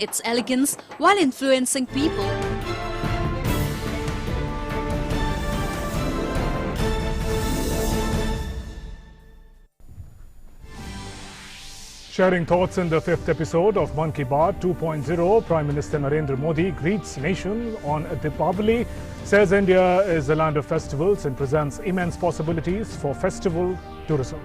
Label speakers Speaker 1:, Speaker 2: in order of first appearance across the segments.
Speaker 1: its elegance while influencing people.
Speaker 2: Sharing thoughts in the fifth episode of Mann Ki Baat 2.0, Prime Minister Narendra Modi greets nation on Diwali, says India is the land of festivals and presents immense possibilities for festival tourism.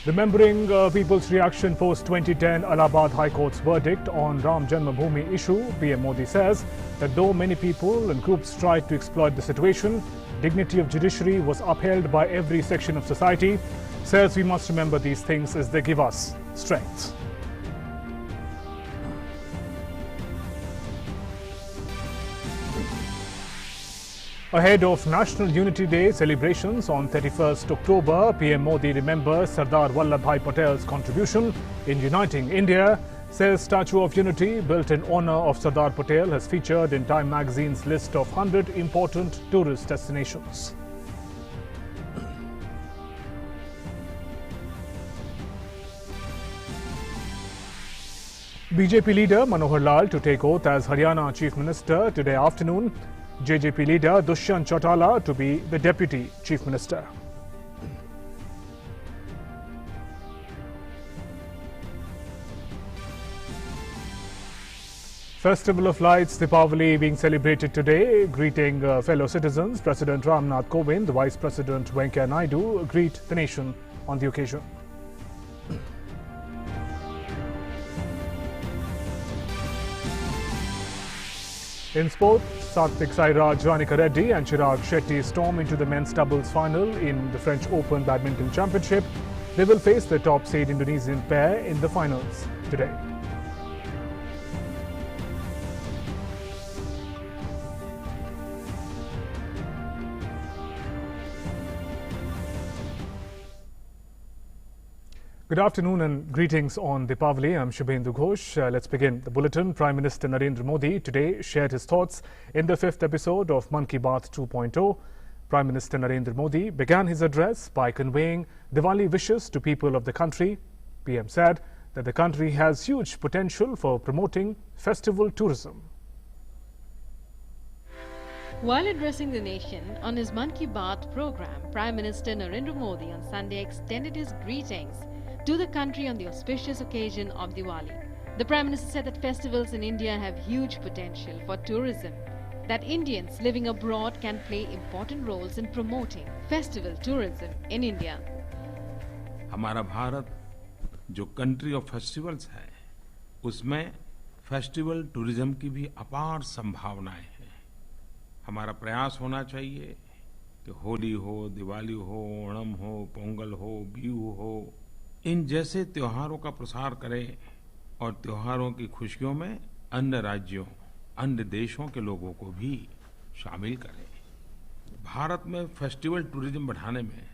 Speaker 2: Remembering people's reaction post-2010 Allahabad High Court's verdict on Ram Janmabhoomi issue, PM Modi says that though many people and groups tried to exploit the situation, dignity of judiciary was upheld by every section of society. Says we must remember these things as they give us strength. Ahead of National Unity Day celebrations on 31st October, PM Modi remembers Sardar Vallabhbhai Patel's contribution in uniting India. Says Statue of Unity, built in honor of Sardar Patel, has featured in Time magazine's list of 100 important tourist destinations. BJP leader Manohar Lal to take oath as Haryana Chief Minister today afternoon. JJP leader Dushyant Chautala to be the Deputy Chief Minister. Festival of Lights, Diwali being celebrated today. Greeting fellow citizens, President Ramnath Kovind, Vice President Venkaiah Naidu greet the nation on the occasion. In sport, Satvik Sairaj, Ranika Reddy and Chirag Shetty storm into the men's doubles final in the French Open Badminton Championship. They will face the top seed Indonesian pair in the finals today. Good afternoon and greetings on Diwali. I'm Shubhendu Ghosh. Let's begin the bulletin. Prime Minister Narendra Modi today shared his thoughts in the fifth episode of Mann Ki Baat 2.0. Prime Minister Narendra Modi began his address by conveying Diwali wishes to people of the country. PM said that the country has huge potential for promoting festival tourism.
Speaker 3: While addressing the nation on his Mann Ki Baat program, Prime Minister Narendra Modi on Sunday extended his greetings to the country on the auspicious occasion of Diwali. The Prime Minister said that festivals in India have huge potential for tourism, that Indians living abroad can play important roles in promoting festival tourism in India.
Speaker 4: हमारा भारत जो country of festivals है, उसमें festival tourism की भी अपार संभावनाएं हैं। हमारा प्रयास होना चाहिए कि होली हो, दिवाली हो, ओणम हो, पोंगल हो, बिहू हो, इन जैसे त्योहारों का प्रसार करें और त्योहारों की खुशियों में अन्य राज्यों, अन्य देशों के लोगों को भी शामिल करें। भारत में फेस्टिवल टूरिज्म बढ़ाने में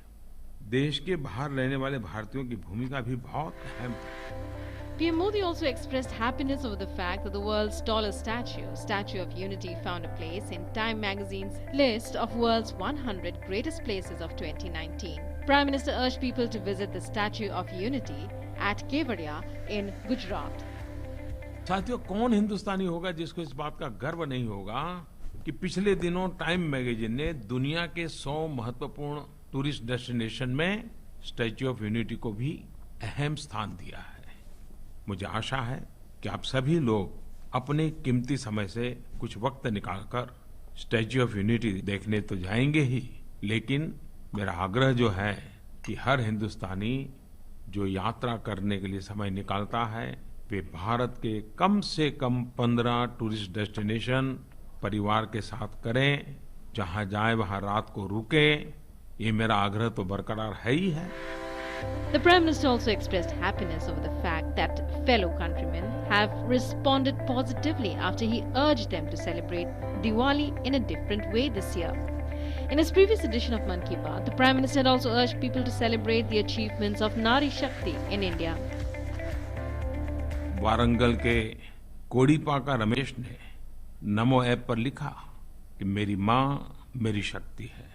Speaker 4: देश के बाहर रहने वाले भारतीयों की भूमिका भी बहुत अहम है।
Speaker 3: PM Modi also expressed happiness over the fact that the world's tallest statue, Statue of Unity, found a place in Time magazine's list of world's 100 greatest places of 2019. Prime Minister urged people to visit the Statue of Unity at Kevadia in Gujarat.
Speaker 4: साथियों, कौन हिंदुस्तानी होगा जिसको इस बात का गर्व नहीं होगा कि पिछले दिनों टाइम मैगजीन ने दुनिया के 100 महत्वपूर्ण टूरिस्ट डेस्टिनेशन में स्टैच्यू ऑफ यूनिटी को भी अहम स्थान दिया है। मुझे आशा है कि आप सभी लोग अपने कीमती समय से कुछ वक्त निकालकर स्टैच्यू ऑफ यूनिटी देखने तो जाएंगे ही, लेकिन मेरा आग्रह जो है कि हर हिंदुस्तानी जो यात्रा करने के लिए समय निकालता है, वे भारत के कम से कम 15 टूरिस्ट डेस्टिनेशन परिवार के साथ करें। जहां जाए वहां रात को रुकें। ये मेरा आग्रह तो बरकरार है ही है।
Speaker 3: The Prime Minister also expressed happiness over the fact that fellow countrymen have responded positively after he urged them to celebrate Diwali in a different way this year. In his previous edition of Mann Ki Baat, the Prime Minister had also urged people to celebrate the achievements of Nari Shakti in India.
Speaker 4: Warangal के कोडीपाका रमेश ने नमो app पर लिखा कि मेरी माँ मेरी शक्ति है।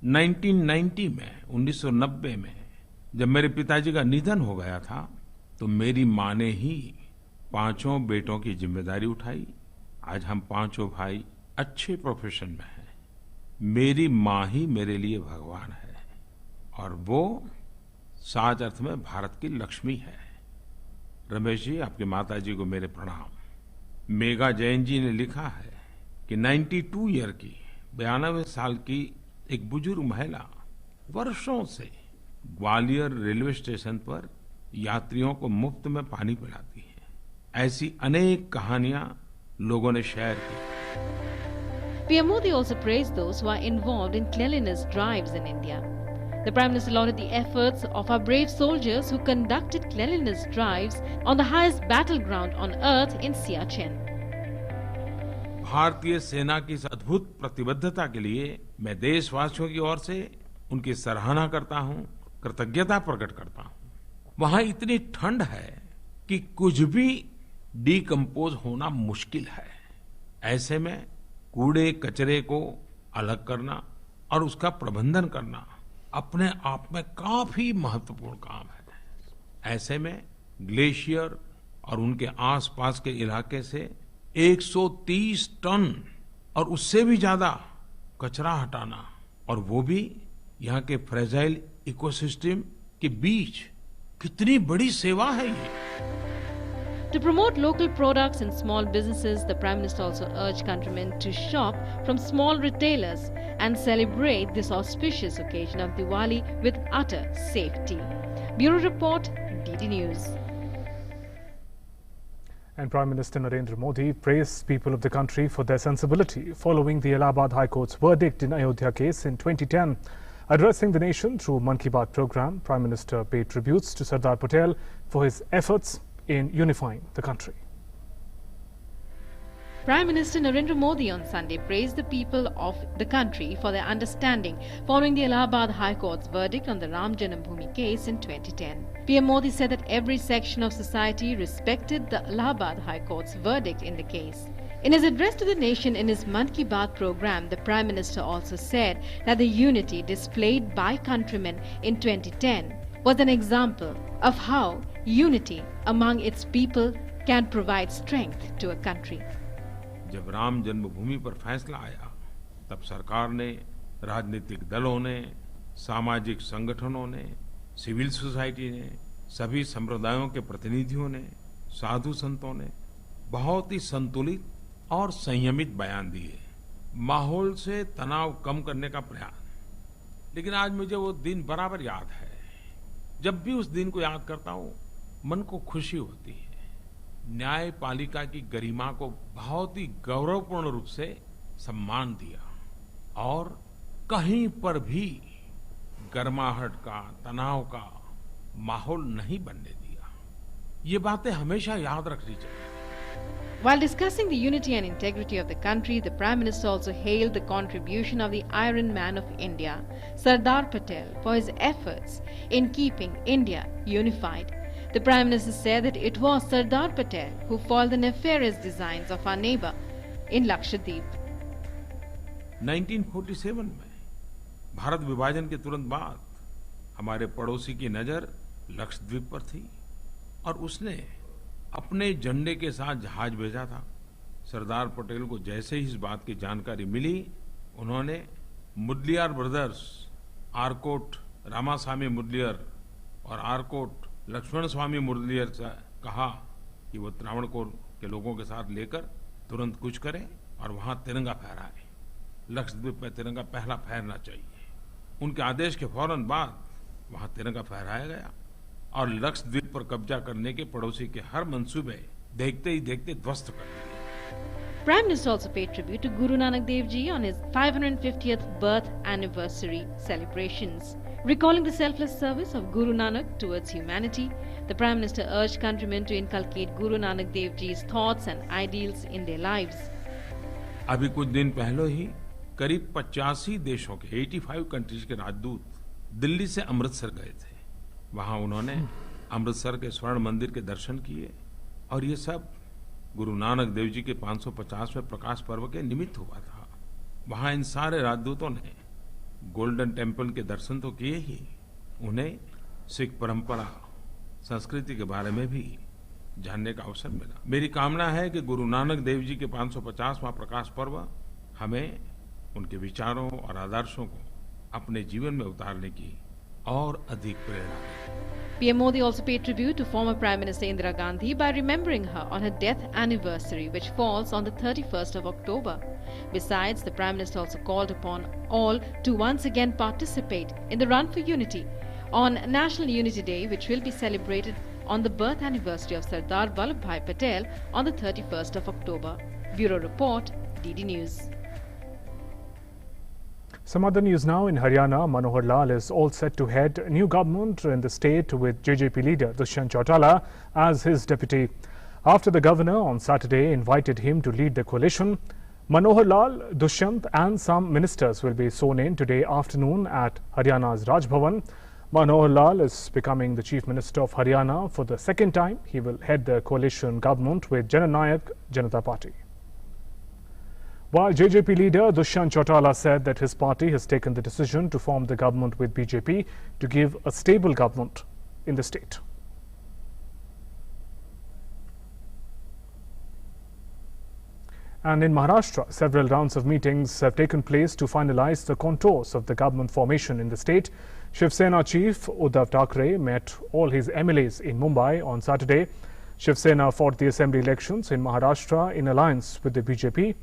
Speaker 4: 1990 में 1990 में जब मेरे पिताजी का निधन हो गया था तो मेरी माँ ने ही पांचों बेटों की जिम्मेदारी उठाई। आज हम पांचों भाई अच्छे प्रोफेशन में हैं। मेरी माँ ही मेरे लिए भगवान है और वो सच अर्थ में भारत की लक्ष्मी है। रमेश जी, आपकी माता जी को मेरे प्रणाम। मेघा जैन जी ने लिखा है कि 92 ईयर की 92 साल की एक बुजुर्ग महिला वर्षों से ग्वालियर रेलवे स्टेशन पर यात्रियों को मुफ्त में पानी पिलाती है। ऐसी अनेक कहानियां लोगों ने शेयर की।
Speaker 3: PM Modi also praised those who are involved in cleanliness drives in India. The Prime Minister lauded the efforts of our brave soldiers who conducted cleanliness drives on the highest battleground on earth in Siachen.
Speaker 4: भारतीय सेना की इस अद्भुत प्रतिबद्धता के लिए मैं देशवासियों की ओर से उनकी सराहना करता हूं, कृतज्ञता प्रकट करता हूं। वहां इतनी ठंड है कि कुछ भी डिकम्पोज होना मुश्किल है। ऐसे में कूड़े कचरे को अलग करना और उसका प्रबंधन करना अपने आप में काफी महत्वपूर्ण काम है। ऐसे में ग्लेशियर और उनके आसपास के इलाके से 130 टन और उससे भी ज्यादा कचरा हटाना, और वो भी यहाँ के फ्रेजाइल इकोसिस्टम के बीच, कितनी बड़ी सेवा है ये।
Speaker 3: To promote local products and small businesses, the Prime Minister also urged countrymen to shop from small retailers and celebrate this auspicious occasion of Diwali with utter safety. Bureau Report, DD News.
Speaker 2: And Prime Minister Narendra Modi praised people of the country for their sensibility following the Allahabad High Court's verdict in Ayodhya case in 2010. Addressing the nation through Mann Ki Baat program, Prime Minister paid tributes to Sardar Patel for his efforts in unifying the country.
Speaker 3: Prime Minister Narendra Modi on Sunday praised the people of the country for their understanding following the Allahabad High Court's verdict on the Ram Janambhoomi case in 2010. PM Modi said that every section of society respected the Allahabad High Court's verdict in the case. In his address to the nation in his Mann Ki Baat program, the Prime Minister also said that the unity displayed by countrymen in 2010 was an example of how unity among its people can provide strength to a country.
Speaker 4: जब राम जन्मभूमि पर फैसला आया, तब सरकार ने, राजनीतिक दलों ने, सामाजिक संगठनों ने, सिविल सोसाइटी ने, सभी संप्रदायों के प्रतिनिधियों ने, साधु संतों ने बहुत ही संतुलित और संयमित बयान दिए, माहौल से तनाव कम करने का प्रयास। लेकिन आज मुझे वो दिन बराबर याद है। जब भी उस दिन को याद करता हूँ, मन को खुशी होती है। न्यायपालिका की गरिमा को बहुत ही गौरवपूर्ण रूप से सम्मान दिया और कहीं पर भी गर्माहट का, तनाव का माहौल नहीं बनने दिया। ये बातें हमेशा याद रखनी चाहिए।
Speaker 3: While discussing the unity and integrity of the country, the Prime Minister also hailed the contribution of the Iron Man of India, Sardar Patel, for his efforts in keeping India unified. The Prime Minister said that it was Sardar Patel who foiled the nefarious designs of our neighbor in Lakshadweep.
Speaker 4: 1947 में भारत विभाजन के तुरंत बाद हमारे पड़ोसी की नजर लक्षद्वीप पर थी और उसने अपने झंडे के साथ जहाज भेजा था। सरदार पटेल को जैसे ही इस बात की जानकारी मिली, उन्होंने मुदलियार ब्रदर्स, आरकोट रामास्वामी मुदलियार और आरकोट लक्ष्मण स्वामी मुरलियर से कहा कि वो त्रावणकोर के लोगों के साथ लेकर तुरंत कुछ करें और वहां तिरंगा फहराए। लक्षद्वीप में तिरंगा पहला फहरना चाहिए। उनके आदेश के फौरन बाद वहां तिरंगा फहराया गया और लक्षद्वीप पर कब्जा करने के पड़ोसी के हर मंसूबे देखते ही देखते ध्वस्त कर दिए।
Speaker 3: Prime Minister also paid tribute to Guru Nanak Dev Ji on his 550th birth anniversary celebrations. Recalling the selfless service of Guru Nanak towards humanity, the Prime Minister urged countrymen to inculcate Guru Nanak Dev Ji's thoughts and ideals in their lives.
Speaker 4: अभी कुछ दिन पहले ही करीब 85 देशों के 85 countries के राजदूत दिल्ली से अमृतसर गए थे। वहां उन्होंने अमृतसर के स्वर्ण मंदिर के दर्शन किए और ये सब गुरु नानक देव जी के 550वें प्रकाश पर्व के निमित्त हुआ था। वहां इन सारे राजदूतों ने गोल्डन टेम्पल के दर्शन तो किए ही, उन्हें सिख परंपरा संस्कृति के बारे में भी जानने का अवसर मिला। मेरी कामना है कि गुरु नानक देव जी के 550वां प्रकाश पर्व हमें उनके विचारों और आदर्शों को अपने जीवन में उतारने की और अधिक प्रेरणा दे।
Speaker 3: PM Modi also paid tribute to former Prime Minister Indira Gandhi by remembering her on her death anniversary, which falls on the 31st of October. Besides, the Prime Minister also called upon all to once again participate in the Run for Unity on National Unity Day, which will be celebrated on the birth anniversary of Sardar Vallabhbhai Patel on the 31st of October. Bureau Report, DD News.
Speaker 2: Some other news now. In Haryana, Manohar Lal is all set to head a new government in the state with JJP leader Dushyant Chautala as his deputy. After the governor on Saturday invited him to lead the coalition, Manohar Lal, Dushyant and some ministers will be sworn in today afternoon at Haryana's Raj Bhavan. Manohar Lal is becoming the Chief Minister of Haryana for the second time. He will head the coalition government with Jananayak Janata Party. While JJP leader Dushyant Chautala said that his party has taken the decision to form the government with BJP to give a stable government in the state. And in Maharashtra, several rounds of meetings have taken place to finalize the contours of the government formation in the state. Shiv Sena chief Uddhav Thackeray met all his MLAs in Mumbai on Saturday. Shiv Sena fought the assembly elections in Maharashtra in alliance with the BJP.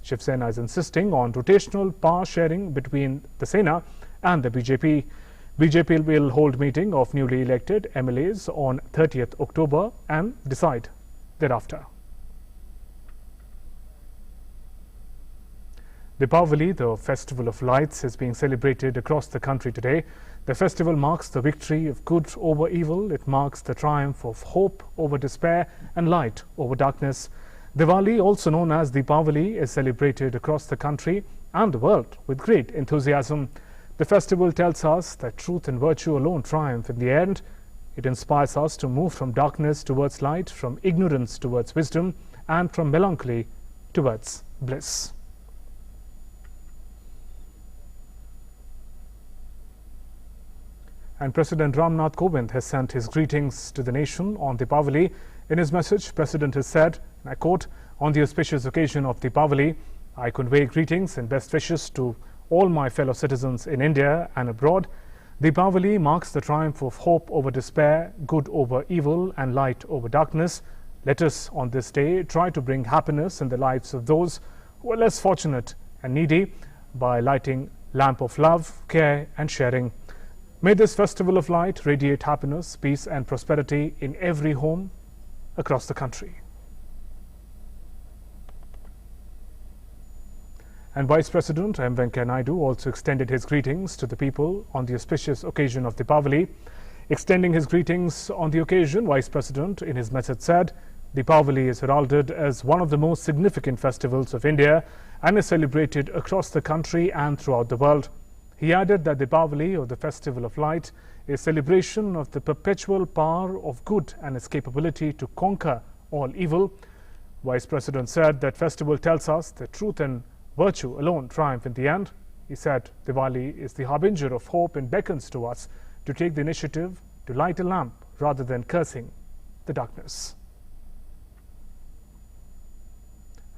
Speaker 2: Shiv Sena is insisting on rotational power sharing between the Sena and the BJP. BJP will hold meeting of newly elected MLAs on 30th October and decide thereafter. Diwali, the festival of lights, is being celebrated across the country today. The festival marks the victory of good over evil. It marks the triumph of hope over despair and light over darkness. Diwali, also known as Deepavali, is celebrated across the country and the world with great enthusiasm. The festival tells us that truth and virtue alone triumph in the end. It inspires us to move from darkness towards light, from ignorance towards wisdom, and from melancholy towards bliss. And President Ramnath Kovind has sent his greetings to the nation on Deepavali. In his message, President has said, and I quote, "On the auspicious occasion of Deepavali, I convey greetings and best wishes to all my fellow citizens in India and abroad. Deepavali marks the triumph of hope over despair, good over evil, and light over darkness. Let us, on this day, try to bring happiness in the lives of those who are less fortunate and needy by lighting lamp of love, care, and sharing. May this festival of light radiate happiness, peace, and prosperity in every home across the country." And Vice President M. Venkaiah Naidu also extended his greetings to the people on the auspicious occasion of Deepavali. Extending his greetings on the occasion, Vice President in his message said, "Deepavali is heralded as one of the most significant festivals of India and is celebrated across the country and throughout the world." He added that Deepavali, or the Festival of Light, is a celebration of the perpetual power of good and its capability to conquer all evil. Vice President said that festival tells us that truth and virtue alone triumph in the end. He said Diwali is the harbinger of hope and beckons to us to take the initiative to light a lamp rather than cursing the darkness.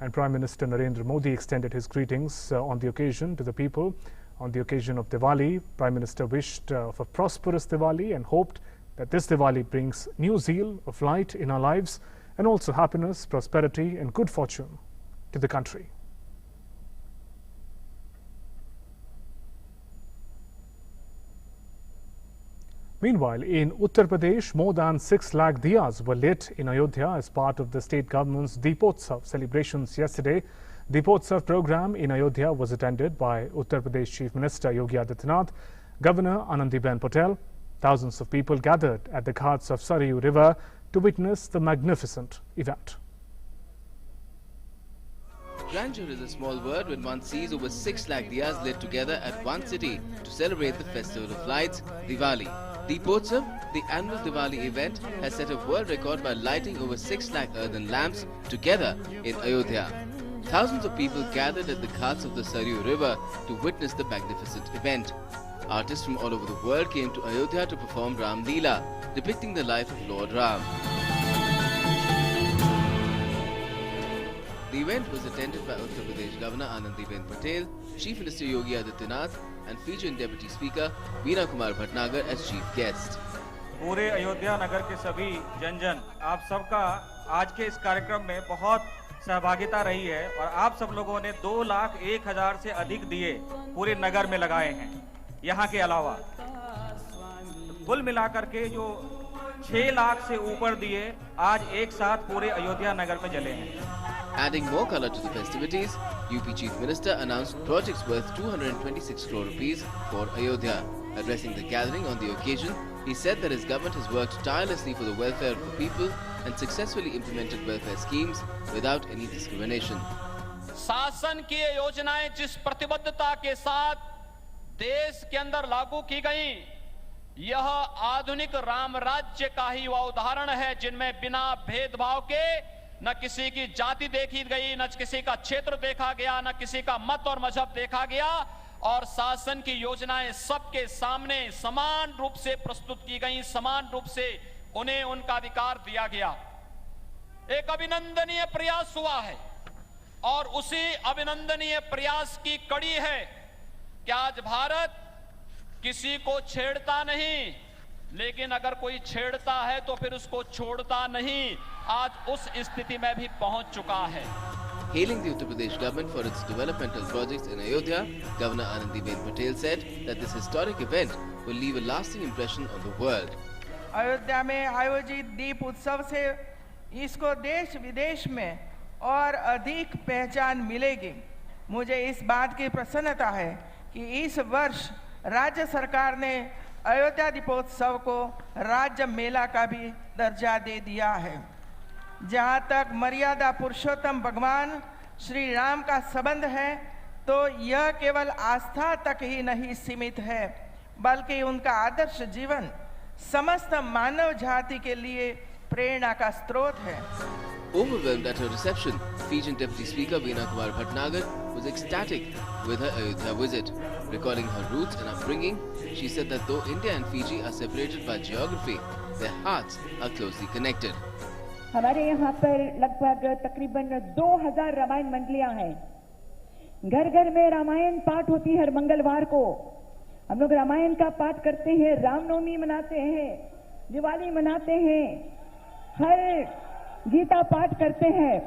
Speaker 2: And Prime Minister Narendra Modi extended his greetings on the occasion to the people. On the occasion of Diwali, Prime Minister wished for a prosperous Diwali and hoped that this Diwali brings new zeal of light in our lives and also happiness, prosperity, and good fortune to the country. Meanwhile, in Uttar Pradesh, more than 6 lakh diyas were lit in Ayodhya as part of the state government's Deepotsav celebrations yesterday. Deepotsav program in Ayodhya was attended by Uttar Pradesh Chief Minister Yogi Adityanath, Governor Anandiben Patel. Thousands of people gathered at the ghats of Saryu River to witness the magnificent event.
Speaker 5: Grandeur is a small word when one sees over 6 lakh diyas lit together at one city to celebrate the festival of lights, Diwali. Deepotsav, the annual Diwali event, has set a world record by lighting over 6 lakh earthen lamps together in Ayodhya. Thousands of people gathered at the ghats of the Saryu River to witness the magnificent event. Artists from all over the world came to Ayodhya to perform Ram Leela, depicting the life of Lord Ram. The event was attended by Uttar Pradesh Governor Anandiben Patel, Chief Minister Yogi Adityanath and Fijian Deputy Speaker Veena Kumar Bhatnagar as chief guest.
Speaker 6: पूरे अयोध्या नगर के सभी जन आप सबका आज के इस कार्यक्रम में बहुत सहभागिता रही है और आप सब लोगों ने 2,01,000 से अधिक दिए पूरे नगर में लगाए हैं। यहाँ के अलावा कुल मिलाकर के जो 6 लाख से ऊपर दिए आज एक साथ पूरे अयोध्या नगर में जले हैं।
Speaker 5: Adding more color to the festivities, UP Chief Minister announced projects worth 226 crore rupees for Ayodhya. Addressing the gathering on the occasion, he said that his government has worked tirelessly for the welfare of the people and successfully implemented welfare schemes without any discrimination.
Speaker 7: शासन की ये योजनाएं जिस प्रतिबद्धता के साथ देश के अंदर लागू की गई, यह आधुनिक राम राज्य का ही वह उदाहरण है जिनमें बिना भेदभाव के न किसी की जाति देखी गई, न किसी का क्षेत्र देखा गया, न किसी का मत और मजहब देखा गया और शासन की योजनाएं सबके सामने समान रूप से प्रस्तुत की गई, समान रूप से उन्हें उनका अधिकार दिया गया। एक अभिनंदनीय प्रयास हुआ है और उसी अभिनंदनीय प्रयास की कड़ी है कि आज भारत किसी को छेड़ता नहीं, लेकिन अगर कोई छेड़ता है तो फिर उसको छोड़ता नहीं। आज उस स्थिति में भी पहुंच चुका है।
Speaker 5: Hailing the Uttar Pradesh government for its developmental projects in Ayodhya, Governor Anandiben Patel said that this historic event will leave a lasting impression on the world.
Speaker 8: Ayodhya में आयोजित दीप उत्सव से इसको देश विदेश में और अधिक पहचान मिलेगी। मुझे इस बात की प्रसन्नता है कि इस वर्ष राज्य सरकार ने अयोध्या दीपोत्सव को राज्य मेला का भी दर्जा दे दिया है। जहाँ तक मर्यादा पुरुषोत्तम भगवान श्री राम का संबंध है तो यह केवल आस्था तक ही नहीं सीमित है, बल्कि उनका आदर्श जीवन समस्त मानव जाति के लिए प्रेरणा का स्रोत है।
Speaker 5: Overwhelmed at her reception, Fijian Deputy Speaker Veena Kumar Bhatnagar was ecstatic with her Ayodhya visit. Recalling her roots and upbringing, she said that though India and Fiji are separated by geography, their hearts are closely connected.
Speaker 9: हमारे यहाँ पर लगभग तकरीबन 2000 रामायण मंडलियां हैं। घर घर में रामायण पाठ होती है हर मंगलवार को। हम लोग रामायण का पाठ करते हैं, रामनवमी मनाते हैं, दिवाली मनाते हैं, हर गीता पाठ करते हैं,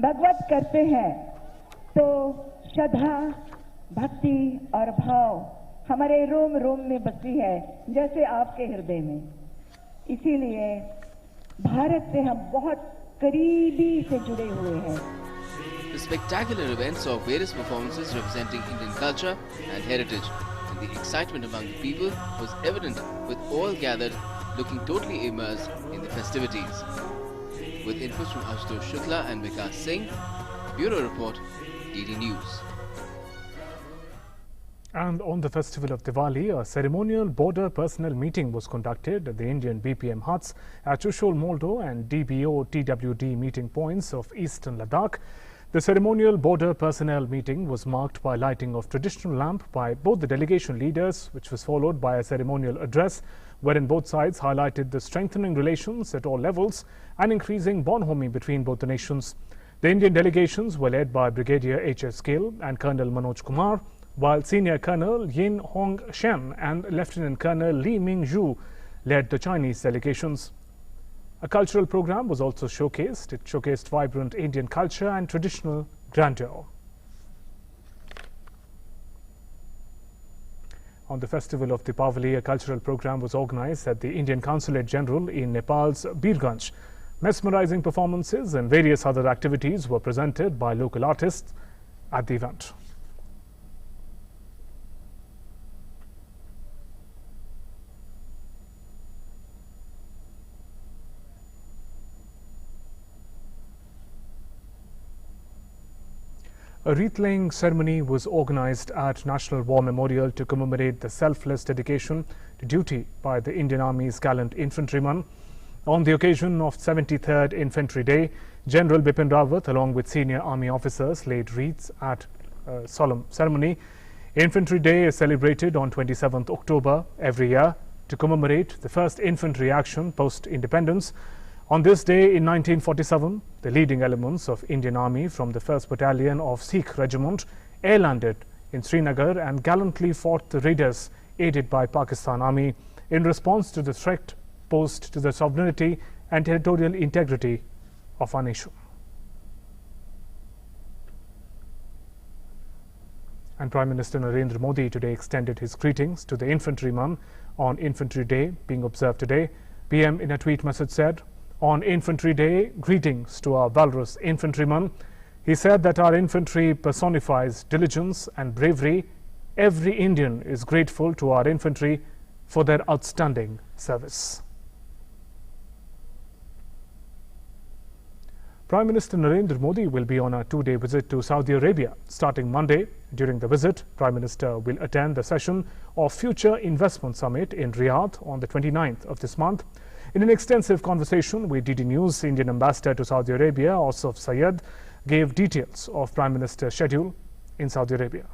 Speaker 9: भगवत करते हैं। तो श्रद्धा, भक्ति और भाव हमारे रोम रोम में बसी है, जैसे आपके हृदय में। इसीलिए भारत से हम बहुत करीबी से जुड़े हुए हैं।
Speaker 5: The spectacular event saw various performances representing Indian culture and heritage, and the excitement among the people was evident with all gathered looking totally immersed in the festivities. With inputs from Ashutosh Shukla and Vikas Singh, Bureau Report, DD News.
Speaker 2: And on the festival of Diwali, a ceremonial border personnel meeting was conducted at the Indian BPM huts at Chushul Moldo and DBO TWD meeting points of eastern Ladakh. The ceremonial border personnel meeting was marked by lighting of traditional lamp by both the delegation leaders, which was followed by a ceremonial address wherein both sides highlighted the strengthening relations at all levels and increasing bonhomie between both the nations. The Indian delegations were led by Brigadier H.S. Gill and Colonel Manoj Kumar, while Senior Colonel Yin Hong Shen and Lieutenant Colonel Li Mingzhu led the Chinese delegations. A cultural program was also showcased. It showcased vibrant Indian culture and traditional grandeur. On the festival of Diwali, a cultural program was organized at the Indian Consulate General in Nepal's Birganj. Mesmerizing performances and various other activities were presented by local artists at the event. A wreath-laying ceremony was organized at National War Memorial to commemorate the selfless dedication to duty by the Indian Army's gallant infantrymen. On the occasion of 73rd Infantry Day, General Bipin Rawat, along with senior army officers, laid wreaths at a solemn ceremony Infantry Day is celebrated on 27th October every year to commemorate the first infantry action post-independence. On this day in 1947, the leading elements of Indian Army from the 1st Battalion of Sikh Regiment air-landed in Srinagar and gallantly fought the raiders aided by Pakistan Army in response to the threat posed to the sovereignty and territorial integrity of our nation. And Prime Minister Narendra Modi today extended his greetings to the infantrymen on Infantry Day being observed today. PM in a tweet message said, "On Infantry Day, greetings to our valorous infantrymen." He said that our infantry personifies diligence and bravery. Every Indian is grateful to our infantry for their outstanding service. Prime Minister Narendra Modi will be on a two-day visit to Saudi Arabia starting Monday. During the visit, Prime Minister will attend the session of Future Investment Summit in Riyadh on the 29th of this month. In an extensive conversation with DD News, Indian Ambassador to Saudi Arabia, Asif Sayed, gave details of Prime Minister's schedule in Saudi Arabia.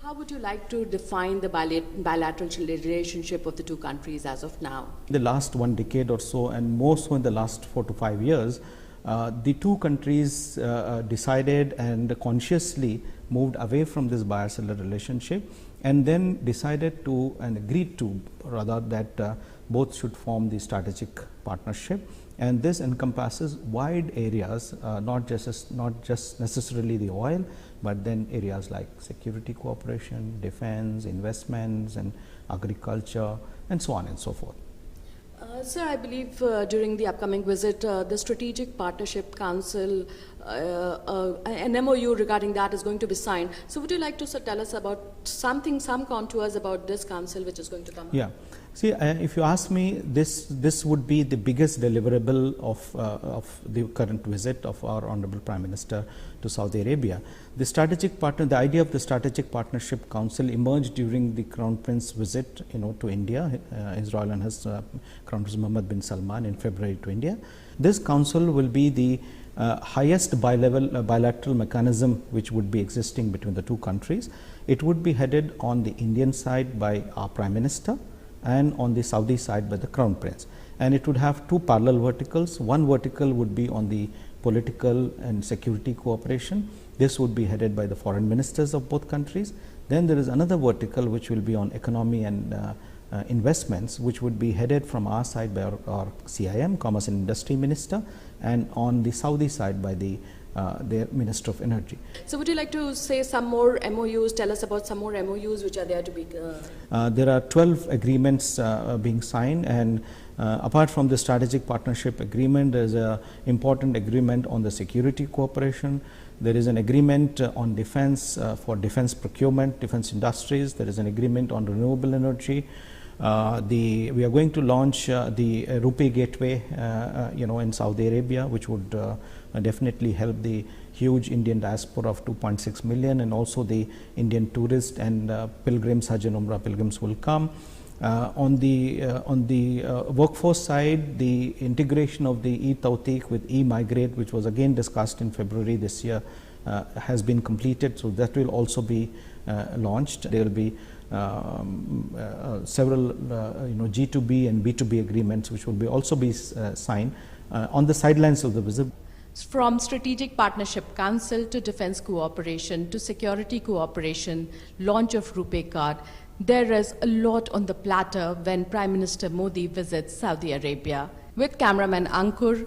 Speaker 10: How would you like to define the bilateral relationship of the two countries as of now?
Speaker 11: The last 1 decade or so, and more so in the last 4 to 5 years, the two countries decided and consciously moved away from this bilateral relationship and then decided to and agreed to rather that both should form the strategic partnership. And this encompasses wide areas, not just necessarily the oil, but then areas like security cooperation, defense, investments and agriculture and so on and so forth.
Speaker 10: Sir, I believe during the upcoming visit, the Strategic Partnership Council, an MOU regarding that is going to be signed. So would you like to tell us about some contours about this council which is going to come?
Speaker 11: Yeah. See, if you ask me, this would be the biggest deliverable of the current visit of our Honorable Prime Minister to Saudi Arabia. The idea of the Strategic Partnership Council emerged during the Crown Prince visit, to India. His Royal Highness Crown Prince Mohammed bin Salman in February to India. This council will be the highest bilateral mechanism which would be existing between the two countries. It would be headed on the Indian side by our Prime Minister and on the Saudi side by the Crown Prince, and it would have two parallel verticals. One vertical would be on the political and security cooperation. This would be headed by the foreign ministers of both countries. Then there is another vertical which will be on economy and investments, which would be headed from our side by our CIM, Commerce and Industry Minister, and on the Saudi side by their Minister of Energy.
Speaker 10: So would you like to say some more MOUs, tell us about some more MOUs which are there to be...
Speaker 11: There are 12 agreements being signed, and apart from the strategic partnership agreement, there is an important agreement on the security cooperation. There is an agreement on defense for defense procurement, defense industries. There is an agreement on renewable energy. We are going to launch the Rupee Gateway, in Saudi Arabia, which would definitely help the huge Indian diaspora of 2.6 million, and also the Indian tourists and pilgrims, Hajj and Umrah pilgrims will come. On the workforce side, the integration of the e-Tawteeq with e-Migrate, which was again discussed in February this year, has been completed. So that will also be launched. There will be several G2B and B2B agreements which will be also be signed on the sidelines of the visit.
Speaker 10: From Strategic Partnership Council to defense cooperation to security cooperation, launch of RuPay card, there is a lot on the platter when Prime Minister Modi visits Saudi Arabia. With cameraman Ankur,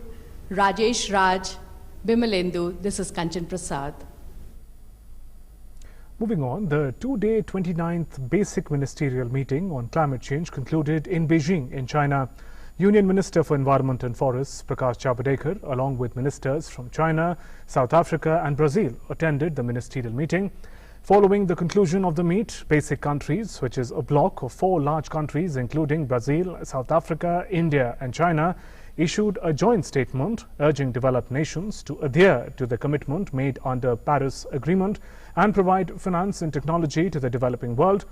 Speaker 10: Rajesh Raj, Bimalendu, this is Kanchan Prasad.
Speaker 2: Moving on, the two-day 29th Basic Ministerial Meeting on Climate Change concluded in Beijing in China. Union Minister for Environment and Forests, Prakash Javadekar, along with ministers from China, South Africa and Brazil, attended the ministerial meeting. Following the conclusion of the meet, BASIC countries, which is a bloc of 4 large countries including Brazil, South Africa, India and China, issued a joint statement urging developed nations to adhere to the commitment made under Paris Agreement and provide finance and technology to the developing world.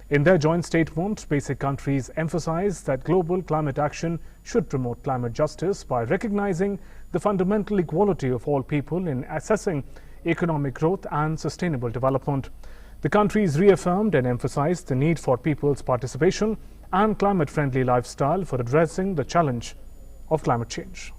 Speaker 2: In their joint statement, BASIC countries emphasize that global climate action should promote climate justice by recognizing the fundamental equality of all people in assessing economic growth and sustainable development. The countries reaffirmed and emphasized the need for people's participation and climate-friendly lifestyle for addressing the challenge of climate change.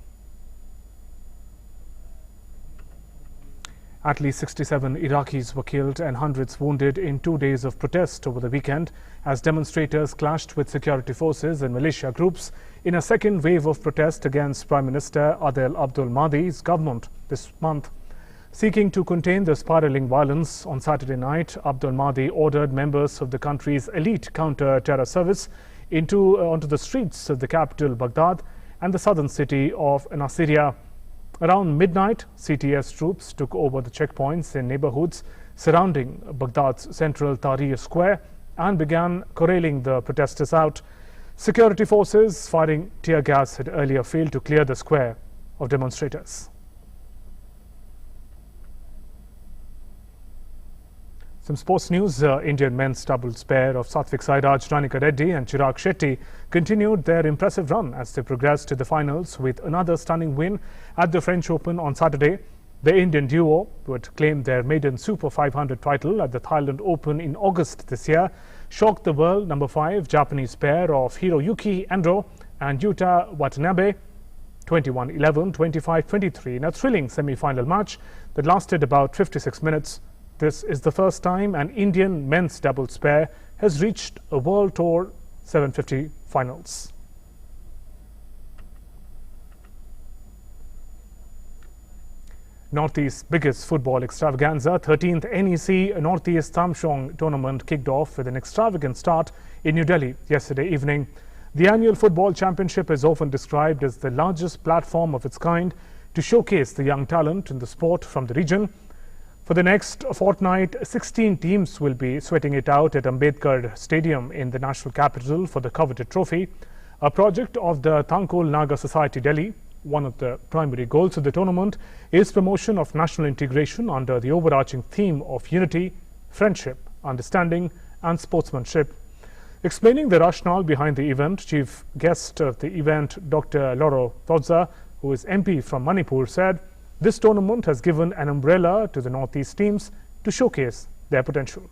Speaker 2: At least 67 Iraqis were killed and hundreds wounded in 2 days of protest over the weekend as demonstrators clashed with security forces and militia groups in a second wave of protest against Prime Minister Adel Abdul Mahdi's government this month. Seeking to contain the spiraling violence, on Saturday night, Abdul Mahdi ordered members of the country's elite counter-terror service onto the streets of the capital, Baghdad, and the southern city of Nasiriyah. Around midnight, CTS troops took over the checkpoints in neighborhoods surrounding Baghdad's central Tahrir Square and began corralling the protesters out. Security forces firing tear gas had earlier failed to clear the square of demonstrators. Some sports news. Indian men's doubles pair of Satvik Sairaj, Ranika Reddy and Chirag Shetty continued their impressive run as they progressed to the finals with another stunning win at the French Open on Saturday. The Indian duo would claim their maiden Super 500 title at the Thailand Open in August this year, shocked the world number 5 Japanese pair of Hiroyuki Endo and Yuta Watanabe 21-11, 25-23 in a thrilling semi-final match that lasted about 56 minutes. This is the first time an Indian men's doubles pair has reached a World Tour 750 finals. Northeast's biggest football extravaganza, 13th NEC Northeast Tamshong tournament kicked off with an extravagant start in New Delhi yesterday evening. The annual football championship is often described as the largest platform of its kind to showcase the young talent in the sport from the region. For the next fortnight, 16 teams will be sweating it out at Ambedkar Stadium in the national capital for the coveted trophy, a project of the Thankol Naga Society Delhi. One of the primary goals of the tournament is promotion of national integration under the overarching theme of unity, friendship, understanding and sportsmanship. Explaining the rationale behind the event, chief guest of the event, Dr. Loro Todza, who is MP from Manipur, said, "This tournament has given an umbrella to the Northeast teams to showcase their potential."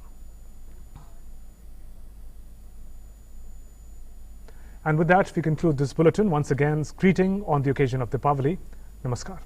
Speaker 2: And with that, we conclude this bulletin. Once again, greeting on the occasion of Diwali. Namaskar.